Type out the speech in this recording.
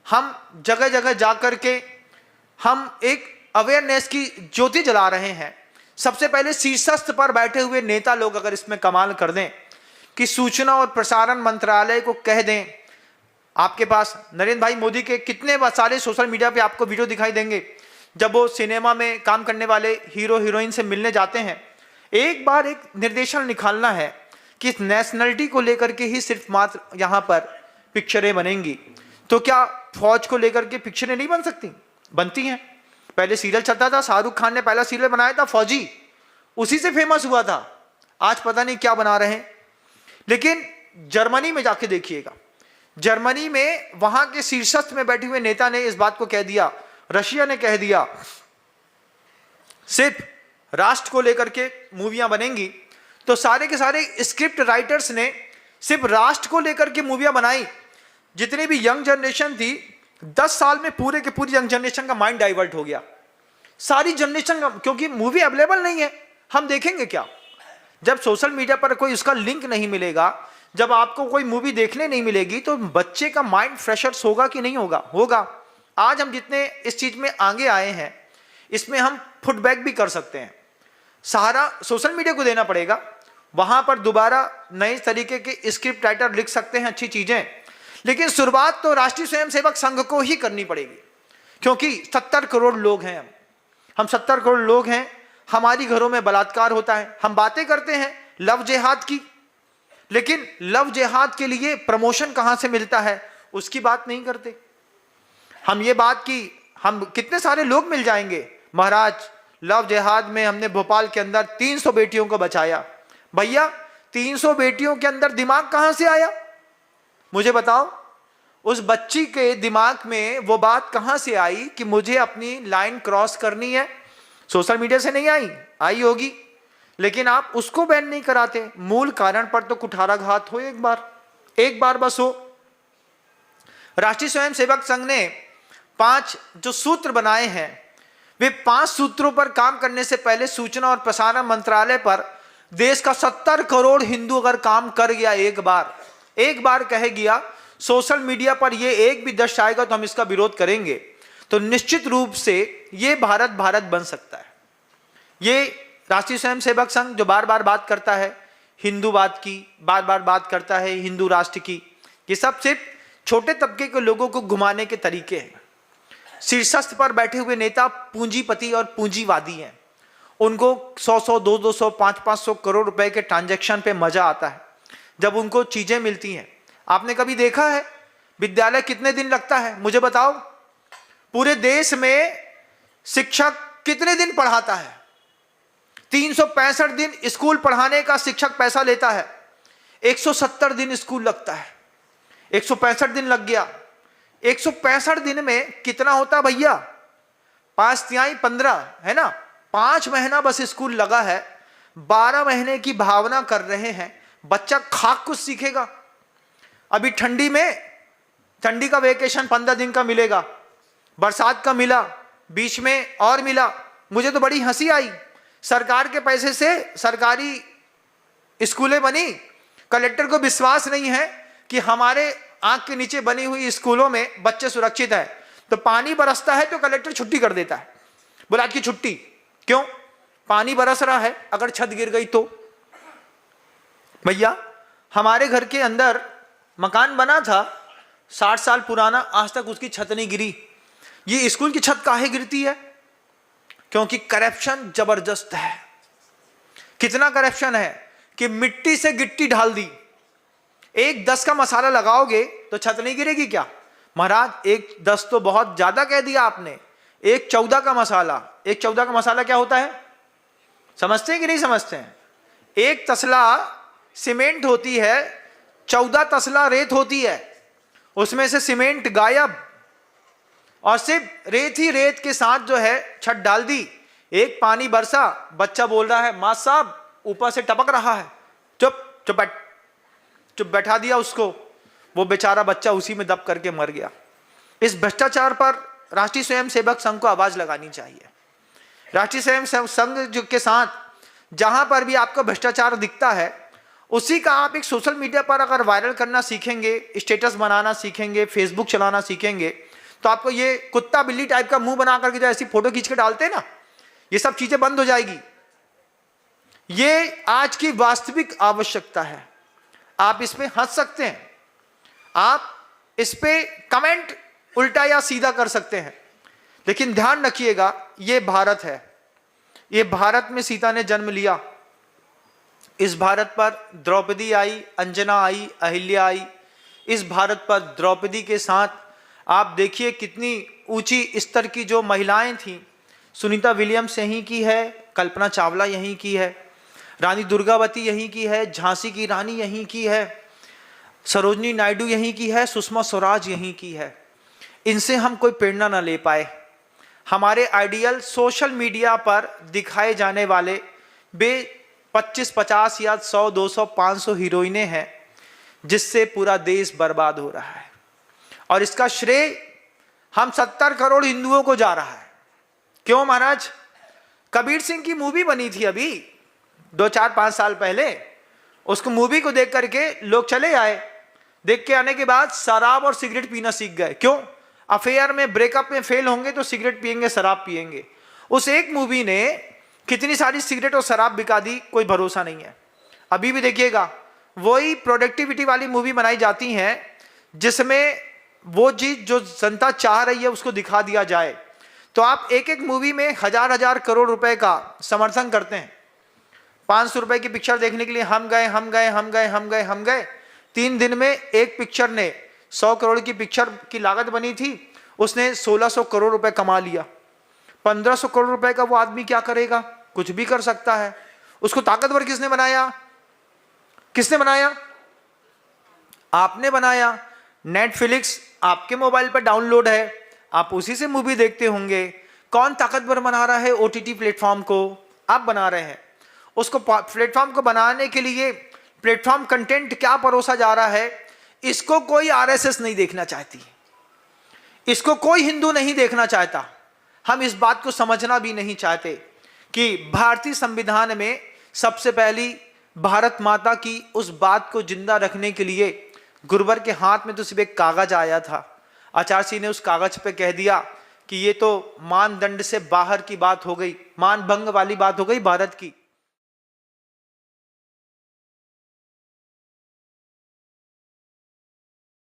हम जगह जगह जाकर के हम एक अवेयरनेस की ज्योति जला रहे हैं। सबसे पहले शीर्षस्थ पर बैठे हुए नेता लोग अगर इसमें कमाल कर दें कि सूचना और प्रसारण मंत्रालय को कह दें, आपके पास नरेंद्र भाई मोदी के कितने सारे सोशल मीडिया पे आपको वीडियो दिखाई देंगे जब वो सिनेमा में काम करने वाले हीरो हीरोइन से मिलने जाते हैं। एक बार एक निर्देशन निकालना है कि इस नेशनलिटी को लेकर के ही सिर्फ मात्र यहाँ पर पिक्चरें बनेंगी, तो क्या फौज को लेकर के पिक्चरें नहीं बन सकती? बनती हैं। पहले सीरियल चलता था, शाहरुख खान ने पहला सीरियल बनाया था फौजी, उसी से फेमस हुआ था। आज पता नहीं क्या बना रहे हैं। लेकिन जर्मनी में जाके देखिएगा, जर्मनी में वहां के शीर्षस्थ में बैठे हुए नेता ने इस बात को कह दिया, रशिया ने कह दिया सिर्फ राष्ट्र को लेकर के मूवियां बनेंगी। तो सारे के सारे स्क्रिप्ट राइटर्स ने सिर्फ राष्ट्र को लेकर के मूवियां बनाई। जितनी भी यंग जनरेशन थी, 10 साल में पूरे के पूरी यंग जनरेशन का माइंड डाइवर्ट हो गया। सारी जनरेशन का, क्योंकि मूवी अवेलेबल नहीं है, हम देखेंगे क्या? जब सोशल मीडिया पर कोई उसका लिंक नहीं मिलेगा, जब आपको कोई मूवी देखने नहीं मिलेगी, तो बच्चे का माइंड फ्रेशर्स होगा कि नहीं होगा? होगा। आज हम जितने इस चीज में आगे आए हैं, इसमें हम फुटबैक भी कर सकते हैं। सहारा सोशल मीडिया को देना पड़ेगा, वहां पर दोबारा नए तरीके के स्क्रिप्ट राइटर लिख सकते हैं अच्छी चीजें। लेकिन शुरुआत तो राष्ट्रीय स्वयंसेवक संघ को ही करनी पड़ेगी, क्योंकि 70 करोड़ लोग हैं। हम 70 करोड़ लोग हैं, हमारी घरों में बलात्कार होता है। हम बातें करते हैं लव जिहाद की, लेकिन लव जिहाद के लिए प्रमोशन कहां से मिलता है उसकी बात नहीं करते। हम ये बात की हम कितने सारे लोग मिल जाएंगे, महाराज लव जिहाद में हमने भोपाल के अंदर 300 बेटियों को बचाया। भैया 300 बेटियों के अंदर दिमाग कहां से आया? मुझे बताओ। उस बच्ची के दिमाग में वो बात कहां से आई कि मुझे अपनी लाइन क्रॉस करनी है? सोशल मीडिया से नहीं आई, आई होगी, लेकिन आप उसको बैन नहीं कराते। मूल कारण पर तो कुठाराघात हो, एक बार बस हो। राष्ट्रीय स्वयंसेवक संघ ने 5 जो सूत्र बनाए हैं, वे 5 सूत्रों पर काम करने से पहले सूचना और प्रसारण मंत्रालय पर देश का 70 करोड़ हिंदू अगर काम कर गया, एक बार कह गया सोशल मीडिया पर ये एक भी दृश्य आएगा तो हम इसका विरोध करेंगे, तो निश्चित रूप से ये भारत बन सकता है। ये राष्ट्रीय स्वयंसेवक संघ जो बार बार बात करता है हिंदूवाद की, बार बार बात करता है हिंदू राष्ट्र की, ये सब सिर्फ छोटे तबके के लोगों को घुमाने के तरीके हैं। शीर्षस्थ पर बैठे हुए नेता पूंजीपति और पूंजीवादी हैं। उनको 100-100, 200-200, 500-500 करोड़ रुपए के ट्रांजैक्शन पे मजा आता है जब उनको चीजें मिलती हैं। आपने कभी देखा है विद्यालय कितने दिन लगता है? मुझे बताओ। पूरे देश में शिक्षक कितने दिन पढ़ाता है? 365 दिन स्कूल पढ़ाने का शिक्षक पैसा लेता है। 170 दिन स्कूल लगता है, 165 दिन लग गया। 165 दिन में कितना होता भैया? 5 तिहाई 15 है ना। 5 महीना बस स्कूल लगा है, 12 महीने की भावना कर रहे हैं। बच्चा खाक कुछ सीखेगा? अभी ठंडी में, ठंडी का वेकेशन 15 दिन का मिलेगा, बरसात का मिला, बीच में और मिला। मुझे तो बड़ी हंसी आई। सरकार के पैसे से सरकारी स्कूलें बनी, कलेक्टर को विश्वास नहीं है कि हमारे आंख के नीचे बनी हुई स्कूलों में बच्चे सुरक्षित है। तो पानी बरसता है तो कलेक्टर छुट्टी कर देता है, बोला आज की छुट्टी। क्यों? पानी बरस रहा है, अगर छत गिर गई तो। भैया हमारे घर के अंदर मकान बना था 60 साल पुराना, आज तक उसकी छत नहीं गिरी। ये स्कूल की छत काहे गिरती है? क्योंकि करप्शन जबरदस्त है। कितना करप्शन है कि मिट्टी से गिट्टी ढाल दी। एक 10 का मसाला लगाओगे तो छत नहीं गिरेगी क्या? महाराज एक 10 तो बहुत ज्यादा कह दिया आपने। एक 14 का मसाला, एक 14 का मसाला क्या होता है समझते हैं कि नहीं समझते हैं? एक तसला सीमेंट होती है, 14 तसला रेत होती है, उसमें से सीमेंट गायब और सिर्फ रेत ही रेत के साथ जो है छत डाल दी। एक पानी बरसा, बच्चा बोल रहा है मां साहब ऊपर से टपक रहा है, चुप बैठा दिया उसको। वो बेचारा बच्चा उसी में दब करके मर गया। इस भ्रष्टाचार पर राष्ट्रीय स्वयंसेवक संघ को आवाज लगानी चाहिए। राष्ट्रीय स्वयंसेवक संघ के साथ जहां पर भी आपको भ्रष्टाचार दिखता है, उसी का आप एक सोशल मीडिया पर अगर वायरल करना सीखेंगे, स्टेटस बनाना सीखेंगे, फेसबुक चलाना सीखेंगे, तो आपको ये कुत्ता बिल्ली टाइप का मुंह बना करके जो ऐसी फोटो खींच के डालते हैं ना, ये सब चीजें बंद हो जाएगी। ये आज की वास्तविक आवश्यकता है। आप इस पे हंस सकते हैं, आप इस पे कमेंट उल्टा या सीधा कर सकते हैं, लेकिन ध्यान रखिएगा ये भारत है, ये भारत में सीता ने जन्म लिया। इस भारत पर द्रौपदी आई, अंजना आई, अहिल्या आई। इस भारत पर द्रौपदी के साथ आप देखिए कितनी ऊंची स्तर की जो महिलाएं थीं। सुनीता विलियम्स यहीं की है, कल्पना चावला यहीं की है, रानी दुर्गावती यहीं की है, झांसी की रानी यहीं की है, सरोजनी नायडू यहीं की है, सुषमा स्वराज यहीं की है। इनसे हम कोई प्रेरणा ना ले पाए। हमारे आइडियल सोशल मीडिया पर दिखाए जाने वाले 25, 50 या 100, 200, 500 हीरोइनें हैं, जिससे पूरा देश बर्बाद हो रहा है। और इसका श्रेय हम 70 करोड़ हिंदुओं को जा रहा है। क्यों महाराज? कबीर सिंह की मूवी बनी थी अभी 2, 4, 5 साल पहले। उसको मूवी को देख करके लोग चले आए, देख के आने के बाद शराब और सिगरेट पीना सीख गए। क्यों? अफेयर में, ब्रेकअप में फेल होंगे तो सिगरेट पिएंगे, शराब पिएंगे। उस एक मूवी ने कितनी सारी सिगरेट और शराब बिका दी, कोई भरोसा नहीं है। अभी भी देखिएगा वही प्रोडक्टिविटी वाली मूवी बनाई जाती हैं, जिसमें वो चीज जो जनता चाह रही है उसको दिखा दिया जाए। तो आप एक एक मूवी में हजार हजार करोड़ रुपए का समर्थन करते हैं। 500 रुपए की पिक्चर देखने के लिए हम गए 3 दिन में एक पिक्चर ने 100 करोड़ की पिक्चर की लागत बनी थी, उसने 1600 करोड़ रुपए कमा लिया। 1500 करोड़ रुपए का वो आदमी क्या करेगा? कुछ भी कर सकता है। उसको ताकतवर किसने बनाया? किसने बनाया? आपने बनाया। नेटफ्लिक्स आपके मोबाइल पर डाउनलोड है, आप उसी से मूवी देखते होंगे। कौन ताकतवर बना रहा है? ओटीटी प्लेटफॉर्म को आप बना रहे हैं। उसको प्लेटफॉर्म को बनाने के लिए प्लेटफॉर्म कंटेंट क्या परोसा जा रहा है, इसको कोई आरएसएस नहीं देखना चाहती, इसको कोई हिंदू नहीं देखना चाहता। हम इस बात को समझना भी नहीं चाहते कि भारतीय संविधान में सबसे पहली भारत माता की उस बात को जिंदा रखने के लिए गुरवर के हाथ में तो सिर्फ एक कागज आया था। आचार्य सिंह ने उस कागज पे कह दिया कि ये तो मानदंड से बाहर की बात हो गई, मान भंग वाली बात हो गई भारत की।